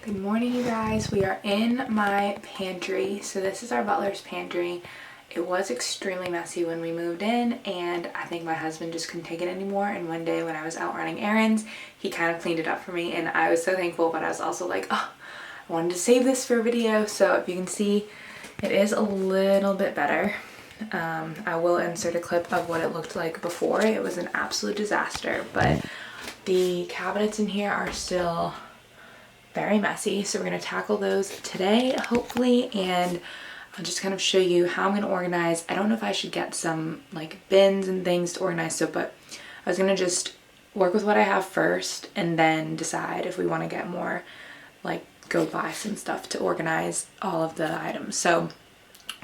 Good morning, you guys. We are in my pantry. So this is our butler's pantry. It was extremely messy when we moved in, and I think my husband just couldn't take it anymore. And one day when I was out running errands, he kind of cleaned it up for me, and I was so thankful, but I was also like, oh, I wanted to save this for a video. So if you can see, it is a little bit better. I will insert a clip of what it looked like before. It was an absolute disaster, but the cabinets in here are still very messy, so we're going to tackle those today, hopefully, and I'll just kind of show you how I'm going to organize. I don't know if I should get some like bins and things to organize, so but I was going to just work with what I have first and then decide if we want to get more, like go buy some stuff to organize all of the items. So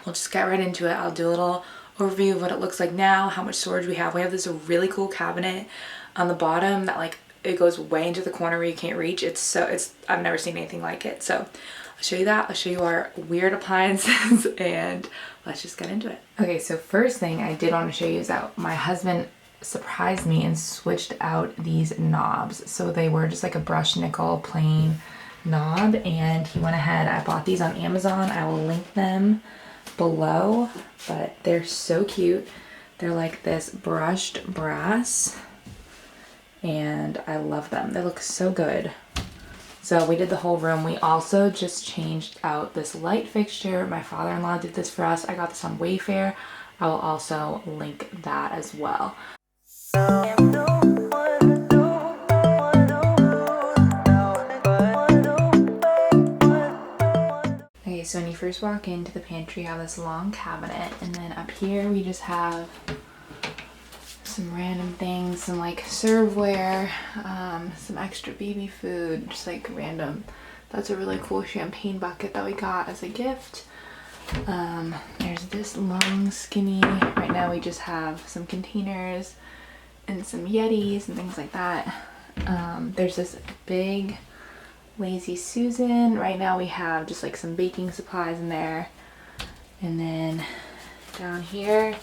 we'll just get right into it. I'll do a little overview of what it looks like now, how much storage we have. We have this really cool cabinet on the bottom that like it goes way into the corner where you can't reach. I've never seen anything like it. So I'll show you that. I'll show you our weird appliances and let's just get into it. Okay, so first thing I did want to show you is that my husband surprised me and switched out these knobs. So they were just like a brushed nickel plain knob, and he went ahead. I bought these on Amazon. I will link them below, but they're so cute. They're like this brushed brass, and I love them. They look so good. So we did the whole room. We also just changed out this light fixture. My father-in-law did this for us. I got this on Wayfair. I will also link that as well. Okay, so when you first walk into the pantry, you have this long cabinet, and then up here we just have some random things, some like serveware, some extra baby food, just like random. That's a really cool champagne bucket that we got as a gift. There's this long skinny, right now we just have some containers and some Yetis and things like that. There's this big Lazy Susan. Right now we have just like some baking supplies in there. And then down here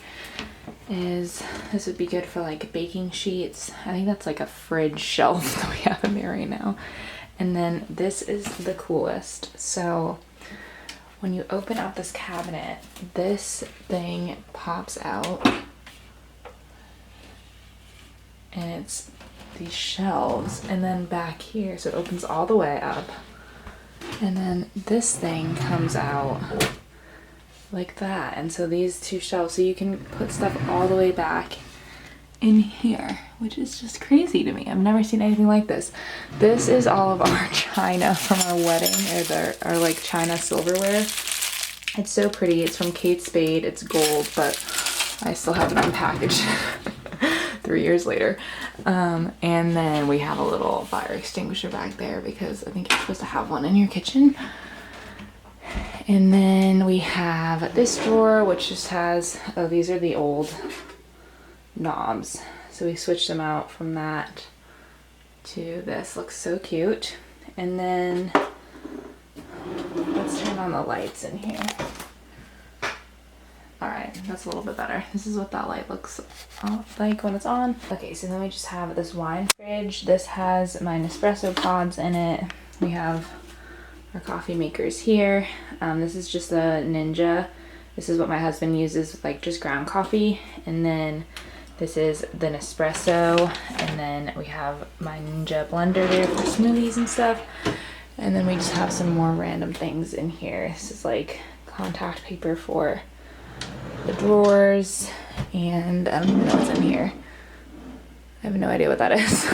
is, this would be good for like baking sheets. I think that's like a fridge shelf that we have in there right now. And then this is the coolest. So when you open up this cabinet, this thing pops out, and it's these shelves, and then back here, so it opens all the way up, and then this thing comes out like that. And so these two shelves, so you can put stuff all the way back in here, which is just crazy to me. I've never seen anything like this. This is all of our china from our wedding, or our like china silverware. It's so pretty. It's from Kate Spade. It's gold, but I still have it unpackaged 3 years later. And then we have a little fire extinguisher back there because I think you're supposed to have one in your kitchen. And then we have this drawer, which just has, oh, these are the old knobs. So we switched them out from that to this. Looks so cute. And then let's turn on the lights in here. All right, that's a little bit better. This is what that light looks like when it's on. Okay, so then we just have this wine fridge. This has my Nespresso pods in it. We have our coffee makers here. This is just a Ninja. This is what my husband uses with like just ground coffee. And then this is the Nespresso. And then we have my Ninja blender here for smoothies and stuff. And then we just have some more random things in here. This is like contact paper for the drawers, and I don't even know what's in here. I have no idea what that is.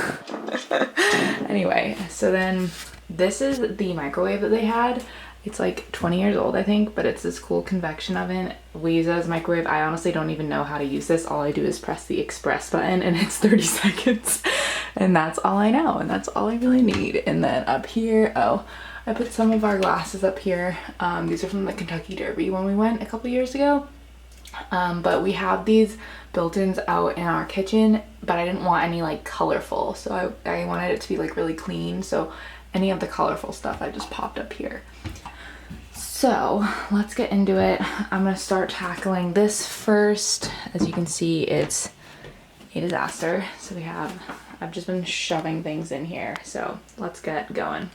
Anyway, so then this is the microwave that they had. It's like 20 years old, I think, but it's this cool convection oven. We use it as a microwave. I honestly don't even know how to use this. All I do is press the express button, and it's 30 seconds. And that's all I know, and that's all I really need. And then up here, oh, I put some of our glasses up here. These are from the Kentucky Derby when we went a couple years ago. But we have these built-ins out in our kitchen, but I didn't want any like colorful, so I wanted it to be like really clean. So any of the colorful stuff I just popped up here. So let's get into it. I'm gonna start tackling this first. As you can see, it's a disaster. So I've just been shoving things in here. So let's get going.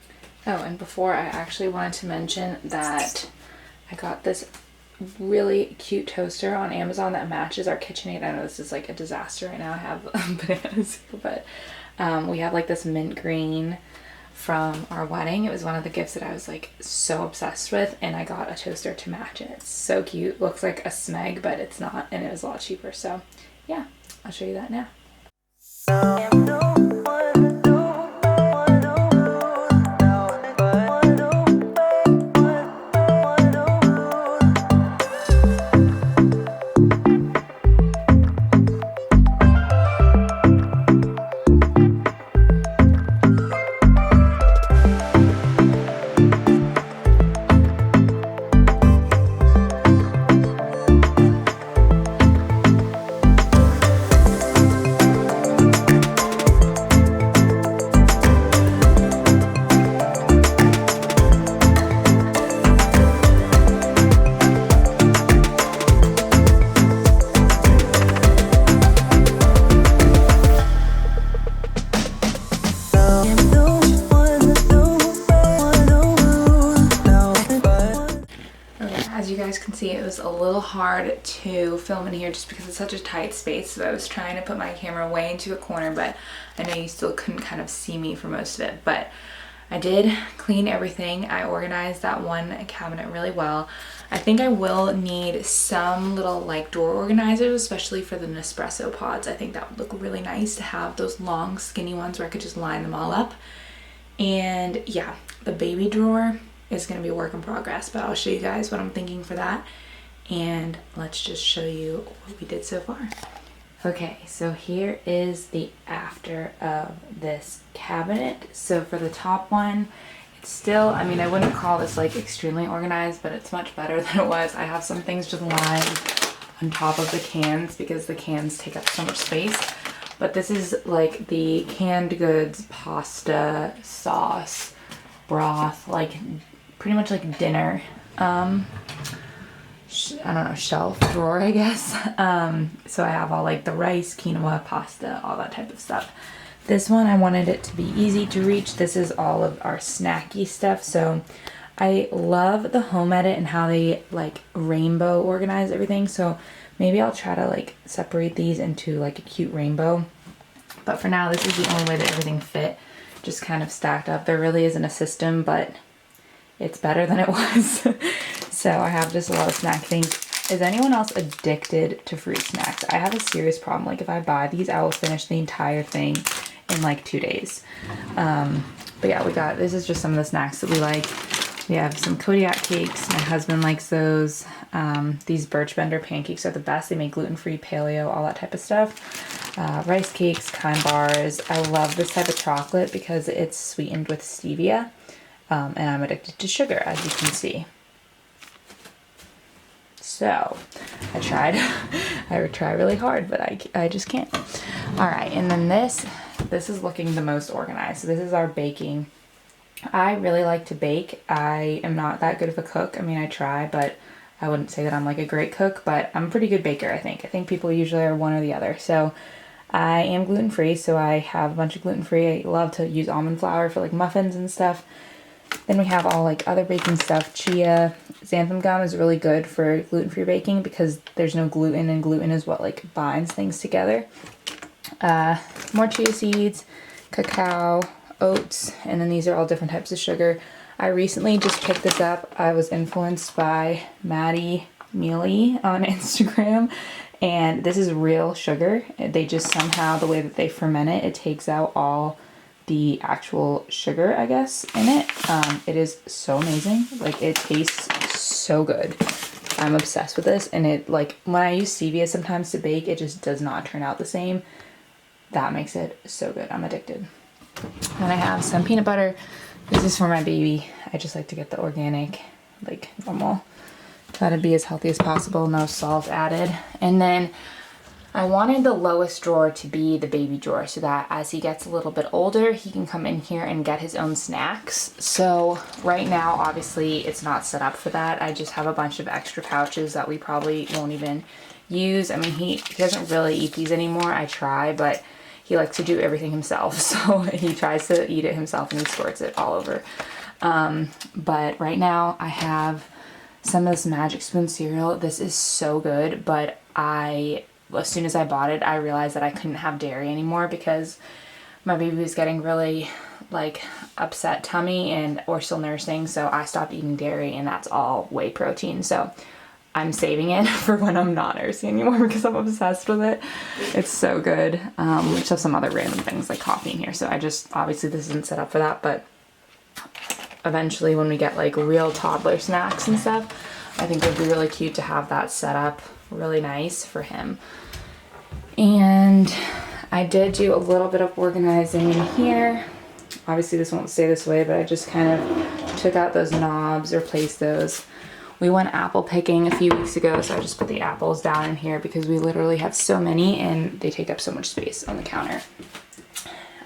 Oh, and before, I actually wanted to mention that I got this really cute toaster on Amazon that matches our KitchenAid. I know this is like a disaster right now. I have bananas here, but we have like this mint green from our wedding. It was one of the gifts that I was like so obsessed with, and I got a toaster to match it. It's so cute. Looks like a Smeg, but it's not, and it was a lot cheaper. So yeah, I'll show you that now. As you guys can see, it was a little hard to film in here just because it's such a tight space. So I was trying to put my camera way into a corner, but I know you still couldn't kind of see me for most of it. But I did clean everything. I organized that one cabinet really well. I think I will need some little like drawer organizers, especially for the Nespresso pods. I think that would look really nice to have those long skinny ones where I could just line them all up. And yeah, the baby drawer is going to be a work in progress, but I'll show you guys what I'm thinking for that, and let's just show you what we did so far. Okay, so here is the after of this cabinet. So for the top one, it's still, I mean, I wouldn't call this like extremely organized, but it's much better than it was. I have some things just lying on top of the cans because the cans take up so much space. But this is like the canned goods, pasta, sauce, broth, like pretty much like dinner, I don't know, shelf drawer, I guess. So I have all like the rice, quinoa, pasta, all that type of stuff. This one, I wanted it to be easy to reach. This is all of our snacky stuff. So I love the Home Edit and how they like rainbow organize everything. So maybe I'll try to like separate these into like a cute rainbow. But for now, this is the only way that everything fit, just kind of stacked up. There really isn't a system, but it's better than it was. So I have just a lot of snack things. Is anyone else addicted to fruit snacks? I have a serious problem. Like if I buy these, I will finish the entire thing in like 2 days. But yeah, this is just some of the snacks that we like. We have some Kodiak cakes. My husband likes those. These Birch Bender pancakes are the best. They make gluten-free, paleo, all that type of stuff. Rice cakes, Kind bars. I love this type of chocolate because it's sweetened with stevia. And I'm addicted to sugar, as you can see. So I tried. I try really hard, but I just can't. All right, and then this is looking the most organized. So this is our baking. I really like to bake. I am not that good of a cook. I mean, I try, but I wouldn't say that I'm like a great cook, but I'm a pretty good baker, I think. I think people usually are one or the other. So I am gluten-free, so I have a bunch of gluten-free. I love to use almond flour for like muffins and stuff. Then we have all like other baking stuff. Chia, xanthan gum is really good for gluten-free baking because there's no gluten, and gluten is what like binds things together. More chia seeds, cacao, oats, and then these are all different types of sugar. I recently just picked this up. I was influenced by Maddie Mealy on Instagram, and this is real sugar. They just somehow, the way that they ferment it, it takes out all the actual sugar, I guess, in it. It is so amazing. Like, it tastes so good. I'm obsessed with this, and it, like, when I use stevia sometimes to bake, it just does not turn out the same. That makes it so good. I'm addicted. And I have some peanut butter. This is for my baby. I just like to get the organic, like, normal. Try to be as healthy as possible, no salt added. And then I wanted the lowest drawer to be the baby drawer so that as he gets a little bit older, he can come in here and get his own snacks. So right now, obviously, it's not set up for that. I just have a bunch of extra pouches that we probably won't even use. I mean, he doesn't really eat these anymore. I try, but he likes to do everything himself. So he tries to eat it himself and he squirts it all over. But right now I have some of this Magic Spoon cereal. This is so good, but as soon as I bought it, I realized that I couldn't have dairy anymore because my baby was getting really like upset tummy and or still nursing, so I stopped eating dairy, and that's all whey protein. So I'm saving it for when I'm not nursing anymore because I'm obsessed with it. It's so good. We just have some other random things like coffee in here, so I just, obviously this isn't set up for that, but eventually when we get like real toddler snacks and stuff, I think it would be really cute to have that set up really nice for him. And I did do a little bit of organizing in here. Obviously this won't stay this way, but I just kind of took out those knobs, replaced those. We went apple picking a few weeks ago, so I just put the apples down in here because we literally have so many and they take up so much space on the counter.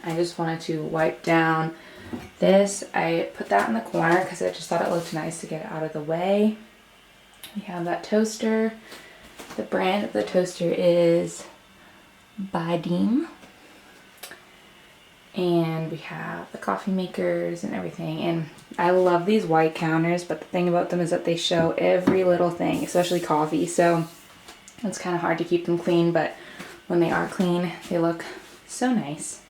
I just wanted to wipe down this. I put that in the corner because I just thought it looked nice to get it out of the way. We have that toaster. The brand of the toaster is Badim. And we have the coffee makers and everything. And I love these white counters, but the thing about them is that they show every little thing, especially coffee. So it's kind of hard to keep them clean, but when they are clean, they look so nice.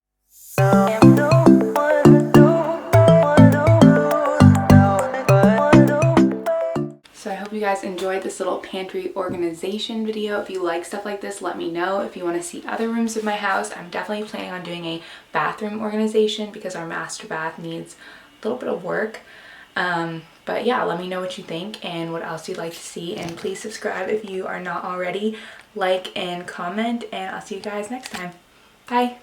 So I hope you guys enjoyed this little pantry organization video. If you like stuff like this, let me know. If you want to see other rooms of my house, I'm definitely planning on doing a bathroom organization because our master bath needs a little bit of work. But yeah, let me know what you think and what else you'd like to see. And please subscribe if you are not already. Like and comment, and I'll see you guys next time. Bye.